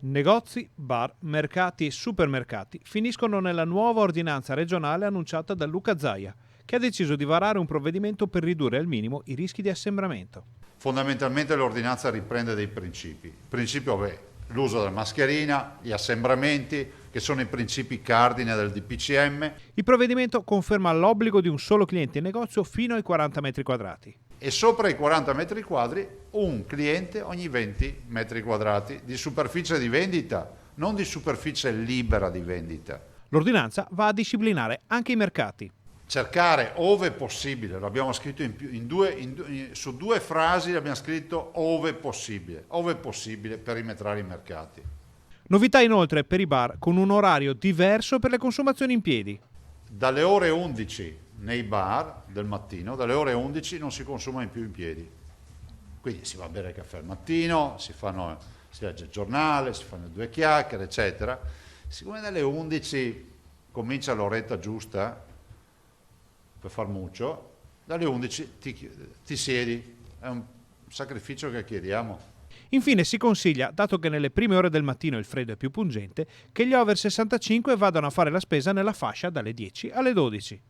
Negozi, bar, mercati e supermercati finiscono nella nuova ordinanza regionale annunciata da Luca Zaia, che ha deciso di varare un provvedimento per ridurre al minimo i rischi di assembramento. Fondamentalmente l'ordinanza riprende dei principi. Il principio è l'uso della mascherina, gli assembramenti, che sono i principi cardine del DPCM. Il provvedimento conferma l'obbligo di un solo cliente in negozio fino ai 40 metri quadrati. E sopra i 40 metri quadri un cliente ogni 20 metri quadrati di superficie di vendita, non di superficie libera di vendita. L'ordinanza va a disciplinare anche i mercati. Cercare ove possibile, l'abbiamo scritto su due frasi abbiamo scritto ove possibile perimetrare i mercati. Novità inoltre per i bar con un orario diverso per le consumazioni in piedi. Dalle ore 11 nei bar del mattino, dalle ore 11 non si consuma più in piedi. Quindi si va a bere il caffè al mattino, si legge il giornale, si fanno due chiacchiere, eccetera. Siccome dalle 11 comincia l'oretta giusta per far muccio, dalle 11 ti siedi, è un sacrificio che chiediamo. Infine si consiglia, dato che nelle prime ore del mattino il freddo è più pungente, che gli over 65 vadano a fare la spesa nella fascia dalle 10 alle 12.